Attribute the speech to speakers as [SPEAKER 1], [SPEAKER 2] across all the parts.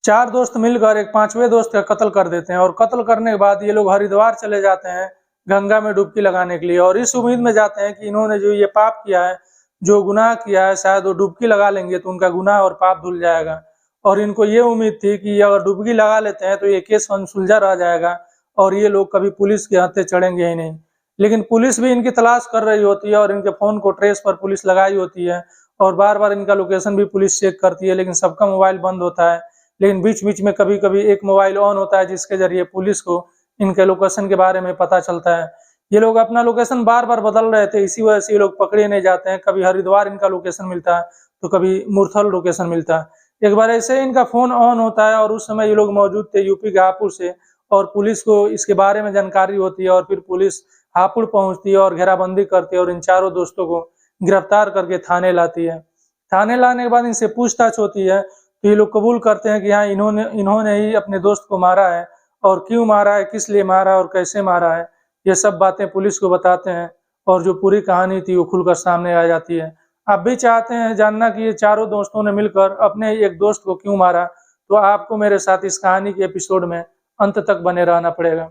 [SPEAKER 1] चार दोस्त मिलकर एक पांचवें दोस्त का कत्ल कर देते हैं और कत्ल करने के बाद ये लोग हरिद्वार चले जाते हैं गंगा में डुबकी लगाने के लिए और इस उम्मीद में जाते हैं कि इन्होंने जो ये पाप किया है, जो गुनाह किया है, शायद वो डुबकी लगा लेंगे तो उनका गुनाह और पाप धुल जाएगा। और इनको ये उम्मीद थी कि अगर डुबकी लगा लेते हैं तो ये केस अनसुलझा रह जाएगा और ये लोग कभी पुलिस के हत्थे चढ़ेंगे ही नहीं। लेकिन पुलिस भी इनकी तलाश कर रही होती है और इनके फोन को ट्रेस पर पुलिस लगाई होती है और बार बार इनका लोकेशन भी पुलिस चेक करती है, लेकिन सबका मोबाइल बंद होता है। लेकिन बीच-बीच में कभी-कभी एक मोबाइल ऑन होता है जिसके ज़रिए पुलिस को इनके लोकेशन के बारे में पता चलता है। ये लोग अपना लोकेशन बार-बार बदल रहे थे, इसी वजह से ये लोग पकड़े नहीं जाते हैं। कभी हरिद्वार इनका लोकेशन मिलता है, तो कभी मुरथल लोकेशन मिलता है। एक बार ऐसे ही इनका फ़ोन ऑन होता है और उस समय ये लोग मौजूद थे यूपी के हापुड़ से और पुलिस को इसके बारे में जानकारी होती है और फिर पुलिस हापुड़ पहुँचती है और घेराबंदी करती है और इन चारों दोस्तों को गिरफ्तार करके थाने लाती है। थाने लाने के बाद इनसे पूछताछ होती है तो ये लोग कबूल करते हैं कि हाँ, इन्होंने ही अपने दोस्त को मारा है और क्यों मारा है, किस लिए मारा है और कैसे मारा है, ये सब बातें पुलिस को बताते हैं और जो पूरी कहानी थी वो खुलकर सामने आ जाती है। आप भी चाहते हैं जानना कि ये चारों दोस्तों ने मिलकर अपने एक दोस्त को क्यों मारा, तो आपको मेरे साथ इस कहानी के एपिसोड में अंत तक बने रहना पड़ेगा।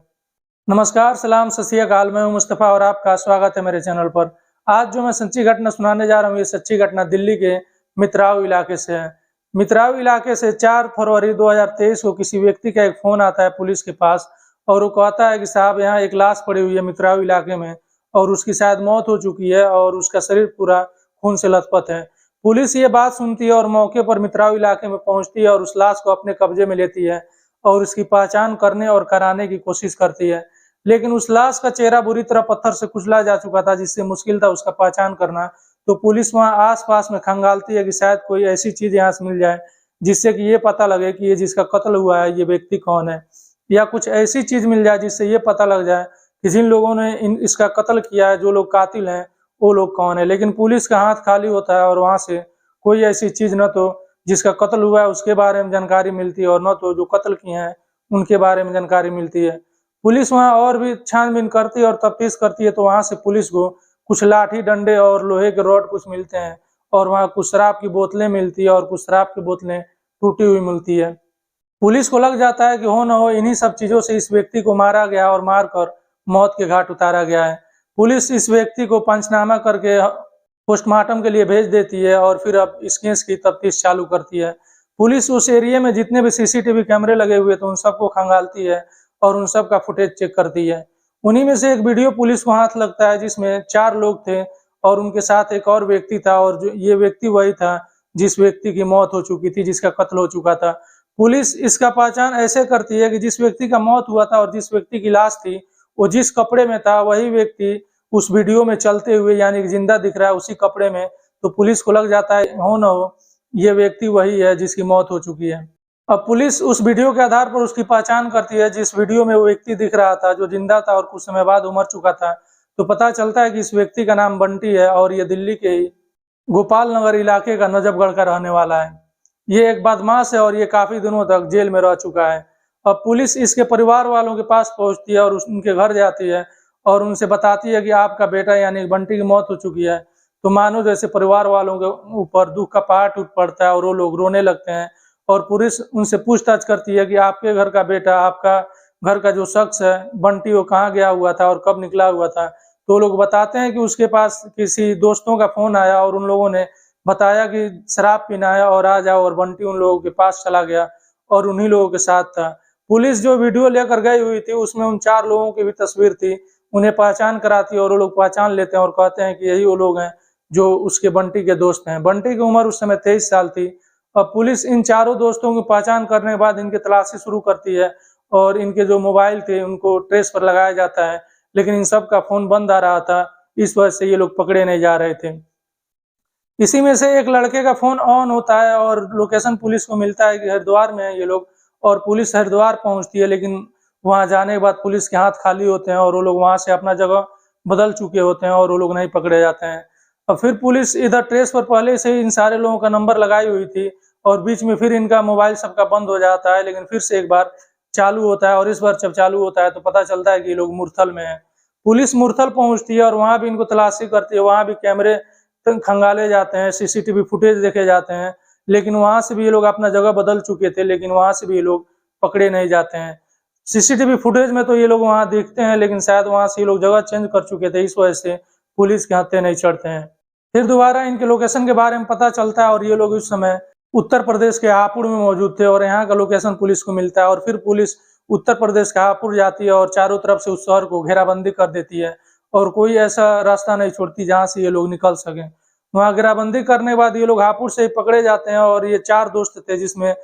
[SPEAKER 1] नमस्कार, सलाम, सत श्री अकाल। मैं हूं मुस्तफ़ा और आपका स्वागत है मेरे चैनल पर। आज जो मैं सच्ची घटना सुनाने जा रहा हूं, ये सच्ची घटना दिल्ली के मित्राव इलाके से है। मित्राव इलाके से 4 फरवरी 2023 को किसी व्यक्ति का एक फोन आता है पुलिस के पास और वो कहता है कि साहब, यहाँ एक लाश पड़ी हुई है मित्राव इलाके में और उसकी शायद मौत हो चुकी है और उसका शरीर पूरा खून से लथपथ है। पुलिस ये बात सुनती है और मौके पर मित्राव इलाके में पहुंचती है और उस लाश को अपने कब्जे में लेती है और उसकी पहचान करने और कराने की कोशिश करती है। लेकिन उस लाश का चेहरा बुरी तरह पत्थर से कुचला जा चुका था, जिससे मुश्किल था उसका पहचान करना। तो पुलिस वहां आस-पास में खंगालती है कि शायद कोई ऐसी चीज यहाँ से मिल जाए जिससे कि ये पता लगे कि ये जिसका कत्ल हुआ है ये व्यक्ति कौन है, या कुछ ऐसी चीज मिल जाए जिससे ये पता लग जाए कि जिन लोगों ने इसका कत्ल किया है, जो लोग कातिल हैं, वो लोग कौन है। लेकिन पुलिस का हाथ खाली होता है और वहां से कोई ऐसी चीज न तो जिसका कत्ल हुआ है उसके बारे में जानकारी मिलती है और न तो जो कत्ल किए हैं उनके बारे में जानकारी मिलती है। पुलिस वहां और भी छानबीन करती है और तफ्तीश करती है तो वहां से पुलिस को कुछ लाठी डंडे और लोहे के रॉड कुछ मिलते हैं और वहां कुछ शराब की बोतलें मिलती है और कुछ शराब की बोतलें टूटी हुई मिलती है। पुलिस को लग जाता है कि हो न हो इन्हीं सब चीजों से इस व्यक्ति को मारा गया और मारकर मौत के घाट उतारा गया है। पुलिस इस व्यक्ति को पंचनामा करके पोस्टमार्टम के लिए भेज देती है और फिर अब इस केस की तफ्तीश चालू करती है। पुलिस उस एरिया में जितने भी सीसीटीवी कैमरे लगे हुए थे उन सबको खंगालती है और उन सब का फुटेज चेक करती है। उन्हीं में से एक वीडियो पुलिस को हाथ लगता है जिसमें 4 लोग थे और उनके साथ एक और व्यक्ति था और जो ये व्यक्ति वही था जिस व्यक्ति की मौत हो चुकी थी, जिसका कत्ल हो चुका था। पुलिस इसका पहचान ऐसे करती है कि जिस व्यक्ति का मौत हुआ था और जिस व्यक्ति की लाश थी, वो जिस कपड़े में था वही व्यक्ति उस वीडियो में चलते हुए यानी कि जिंदा दिख रहा है उसी कपड़े में। तो पुलिस को लग जाता है हो न हो ये व्यक्ति वही है जिसकी मौत हो चुकी है। अब पुलिस उस वीडियो के आधार पर उसकी पहचान करती है। जिस वीडियो में वो व्यक्ति दिख रहा था जो जिंदा था और कुछ समय बाद मर चुका था, तो पता चलता है कि इस व्यक्ति का नाम बंटी है और ये दिल्ली के ही गोपाल नगर इलाके का नजफगढ़ का रहने वाला है। ये एक बदमाश है और ये काफी दिनों तक जेल में रह चुका है। अब पुलिस इसके परिवार वालों के पास पहुंचती है और उनके घर जाती है और उनसे बताती है कि आपका बेटा यानी बंटी की मौत हो चुकी है। तो मानो जैसे परिवार वालों के ऊपर दुख का पहाड़ टूट पड़ता है और वो लोग रोने लगते हैं और पुलिस उनसे पूछताछ करती है कि आपके घर का बेटा, आपका घर का जो शख्स है बंटी, वो कहाँ गया हुआ था और कब निकला हुआ था। तो लोग बताते हैं कि उसके पास किसी दोस्तों का फोन आया और उन लोगों ने बताया कि शराब पीना है और आ जाओ, और बंटी उन लोगों के पास चला गया और उन्हीं लोगों के साथ था। पुलिस जो वीडियो लेकर गई हुई थी उसमें उन 4 लोगों की भी तस्वीर थी। उन्हें पहचान कराती है और वो लोग पहचान लेते हैं और कहते हैं कि यही वो लोग हैं जो उसके बंटी के दोस्त हैं। बंटी की उम्र उस समय 23 साल थी। अब पुलिस इन चारों दोस्तों की पहचान करने के बाद इनकी तलाशी शुरू करती है और इनके जो मोबाइल थे उनको ट्रेस पर लगाया जाता है, लेकिन इन सब का फोन बंद आ रहा था, इस वजह से ये लोग पकड़े नहीं जा रहे थे। इसी में से एक लड़के का फोन ऑन होता है और लोकेशन पुलिस को मिलता है कि हरिद्वार में है ये लोग, और पुलिस हरिद्वार पहुंचती है। लेकिन वहां जाने के बाद पुलिस के हाथ खाली होते हैं और वो लोग वहां से अपना जगह बदल चुके होते हैं और वो लोग नहीं पकड़े जाते हैं। और फिर पुलिस इधर ट्रेस पर पहले से ही इन सारे लोगों का नंबर लगाई हुई थी और बीच में फिर इनका मोबाइल सबका बंद हो जाता है, लेकिन फिर से एक बार चालू होता है और इस बार जब चालू होता है तो पता चलता है कि ये लोग मुरथल में है। पुलिस मुरथल पहुंचती है और वहां भी इनको तलाशी करती है, वहां भी कैमरे खंगाले जाते हैं, सीसीटीवी फुटेज देखे जाते हैं, लेकिन वहां से भी ये लोग अपना जगह बदल चुके थे, लेकिन वहां से भी ये लोग पकड़े नहीं जाते हैं। सीसीटीवी फुटेज में तो ये लोग वहां देखते हैं, लेकिन शायद वहां से ये लोग जगह चेंज कर चुके थे, इस वजह से पुलिस के हत्थे नहीं चढ़ते हैं। फिर दोबारा इनके लोकेशन के बारे में पता चलता है और ये लोग उस समय उत्तर प्रदेश के हापुड़ में मौजूद थे और यहाँ का लोकेशन पुलिस को मिलता है और फिर पुलिस उत्तर प्रदेश के हापुड़ जाती है और चारों तरफ से उस शहर को घेराबंदी कर देती है और कोई ऐसा रास्ता नहीं छोड़ती जहाँ से ये लोग निकल सकें। वहाँ घेराबंदी करने के बाद ये लोग हापुड़ से ही पकड़े जाते हैं और ये 4 दोस्त थे, जिसमें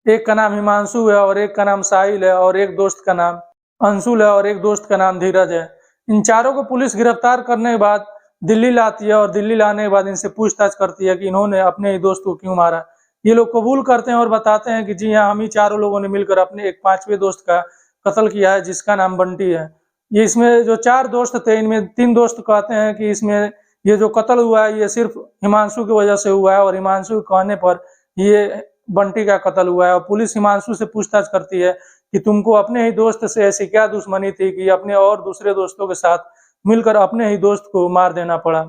[SPEAKER 1] एक का नाम हिमांशु है और एक का नाम साहिल है और एक दोस्त का नाम अंशुल है और एक दोस्त का नाम धीरज है। इन चारों को पुलिस गिरफ्तार करने के बाद दिल्ली लाती है और दिल्ली लाने के बाद इनसे पूछताछ करती है कि इन्होंने अपने ही दोस्त को क्यों मारा। ये लोग कबूल करते हैं और बताते हैं कि जी हाँ, हम ही चारों लोगों ने मिलकर अपने एक 5वें दोस्त का कत्ल किया है, जिसका नाम बंटी है। ये इसमें जो 4 दोस्त थे, इनमें 3 दोस्त कहते हैं कि इसमें ये जो कत्ल हुआ है ये सिर्फ हिमांशु की वजह से हुआ है और हिमांशु के कहने पर ये बंटी का कत्ल हुआ है। और पुलिस हिमांशु से पूछताछ करती है कि तुमको अपने ही दोस्त से ऐसी क्या दुश्मनी थी कि अपने और दूसरे दोस्तों के साथ मिलकर अपने ही दोस्त को मार देना पड़ा।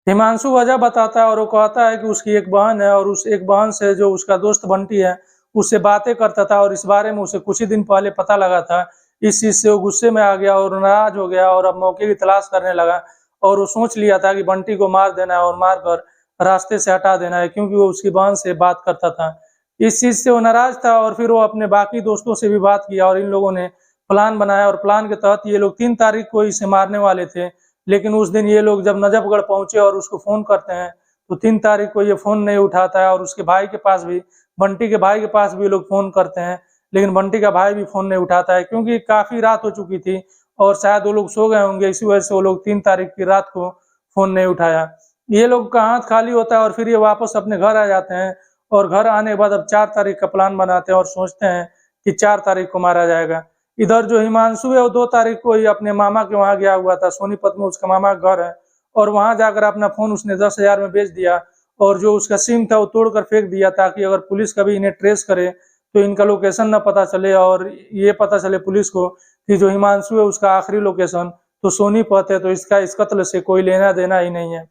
[SPEAKER 1] हिमांशु वजह बताता है और वो कहता है कि उसकी एक बहन है और उस एक बहन से जो उसका दोस्त बंटी है उससे बातें करता था और इस बारे में उसे कुछ ही दिन पहले पता लगा था। इस चीज से वो गुस्से में आ गया और नाराज हो गया और अब मौके की तलाश करने लगा और वो सोच लिया था कि बंटी को मार देना है और मारकर रास्ते से हटा देना है, क्योंकि वो उसकी बहन से बात करता था। इस चीज से वो नाराज था और फिर वो अपने बाकी दोस्तों से भी बात किया और इन लोगों ने प्लान बनाया और प्लान के तहत ये लोग 3 तारीख को इसे मारने वाले थे। लेकिन उस दिन ये लोग जब नजफगढ़ पहुंचे और उसको फोन करते हैं तो 3 तारीख को ये फोन नहीं उठाता है और उसके भाई के पास भी, बंटी के भाई के पास भी ये लोग फोन करते हैं, लेकिन बंटी का भाई भी फोन नहीं उठाता है क्योंकि काफी रात हो चुकी थी और शायद वो लोग सो गए होंगे, इसी वजह से वो लोग 3 तारीख की रात को फोन नहीं उठाया। ये लोग का हाथ खाली होता है और फिर ये वापस अपने घर आ जाते हैं और घर आने के बाद अब 4 तारीख का प्लान बनाते हैं और सोचते हैं कि 4 तारीख को मारा जाएगा। इधर जो हिमांशु है वो 2 तारीख को ही अपने मामा के वहां गया हुआ था, सोनीपत में उसका मामा का घर है और वहां जाकर अपना फोन उसने 10,000 में बेच दिया और जो उसका सिम था वो तोड़कर फेंक दिया ताकि अगर पुलिस कभी इन्हें ट्रेस करे तो इनका लोकेशन न पता चले और ये पता चले पुलिस को कि जो हिमांशु है उसका आखिरी लोकेशन तो सोनीपत है, तो इसका इस कत्ल से कोई लेना देना ही नहीं है।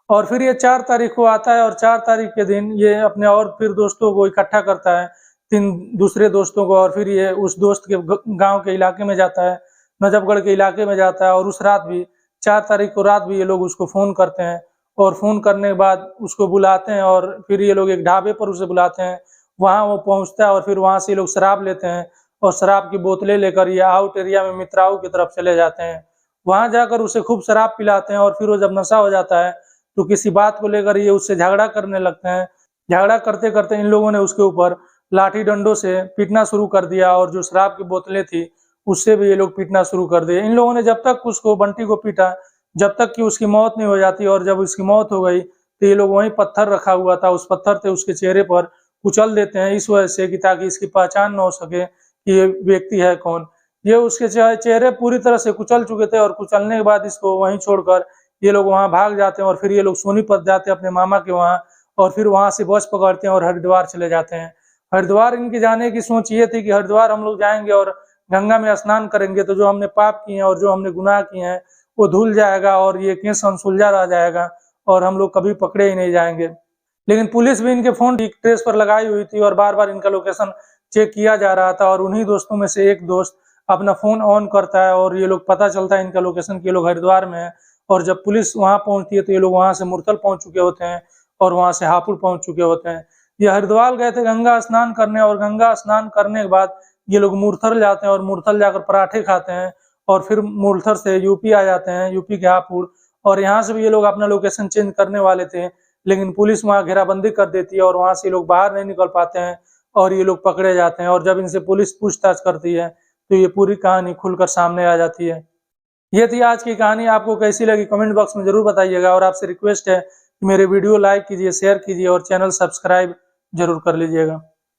[SPEAKER 1] और फिर ये 4 तारीख को आता है और 4 तारीख के दिन ये अपने और फिर दोस्तों को इकट्ठा करता है, 3 दूसरे दोस्तों को, और फिर ये उस दोस्त के गांव के इलाके में जाता है, नजफगढ़ के इलाके में जाता है और उस रात भी 4 तारीख को रात भी ये लोग उसको फोन करते हैं और फोन करने के बाद उसको बुलाते हैं और फिर ये लोग एक ढाबे पर उसे बुलाते हैं। वहां वो पहुंचता है और फिर वहां से ये लोग शराब लेते हैं और शराब की बोतलें लेकर ये आउट एरिया में मित्राओं की तरफ चले जाते हैं। वहां जाकर उसे खूब शराब पिलाते हैं और फिर वो जब नशा हो जाता है तो किसी बात को लेकर ये उससे झगड़ा करने लगते हैं। झगड़ा करते करते इन लोगों ने उसके ऊपर लाठी डंडों से पीटना शुरू कर दिया और जो शराब की बोतलें थी उससे भी ये लोग पीटना शुरू कर दिए। इन लोगों ने जब तक उसको, बंटी को पीटा जब तक कि उसकी मौत नहीं हो जाती और जब उसकी मौत हो गई तो ये लोग वहीं पत्थर रखा हुआ था, उस पत्थर से उसके चेहरे पर कुचल देते हैं इस वजह से कि ताकि इसकी पहचान न हो सके कि ये व्यक्ति है कौन। ये उसके चेहरे पूरी तरह से कुचल चुके थे और कुचलने के बाद इसको वहीं छोड़कर ये लोग वहां भाग जाते हैं और फिर ये लोग सोनीपत जाते हैं अपने मामा के वहां और फिर वहां से बस पकड़ते हैं और हरिद्वार चले जाते हैं। हरिद्वार इनके जाने की सोच ये थी कि हरिद्वार हम लोग जाएंगे और गंगा में स्नान करेंगे तो जो हमने पाप किए हैं और जो हमने गुनाह किए हैं वो धुल जाएगा और ये केस अनसुलझा रह जाएगा और हम लोग कभी पकड़े ही नहीं जाएंगे। लेकिन पुलिस भी इनके फोन की ट्रेस पर लगाई हुई थी और बार बार इनका लोकेशन चेक किया जा रहा था और उन्हीं दोस्तों में से एक दोस्त अपना फोन ऑन करता है और ये लोग पता चलता है इनका लोकेशन कि ये लोग हरिद्वार में है। और जब पुलिस वहां पहुंचती है तो ये लोग वहां से मुरथल पहुंच चुके होते हैं और वहां से हापुड़ पहुंच चुके होते हैं। ये हरिद्वार गए थे गंगा स्नान करने और गंगा स्नान करने के बाद ये लोग मुरथल जाते हैं और मुरथल जाकर पराठे खाते हैं और फिर मुरथल से यूपी आ जाते हैं, यूपी के हापुड़, और यहाँ से भी ये लोग अपना लोकेशन चेंज करने वाले थे लेकिन पुलिस वहां घेराबंदी कर देती है और वहां से ये लोग बाहर नहीं निकल पाते हैं और ये लोग पकड़े जाते हैं। और जब इनसे पुलिस पूछताछ करती है तो ये पूरी कहानी खुलकर सामने आ जाती है। ये थी आज की कहानी। आपको कैसी लगी कमेंट बॉक्स में जरूर बताइएगा और आपसे रिक्वेस्ट है कि मेरे वीडियो लाइक कीजिए, शेयर कीजिए और चैनल सब्सक्राइब जरूर कर लीजिएगा।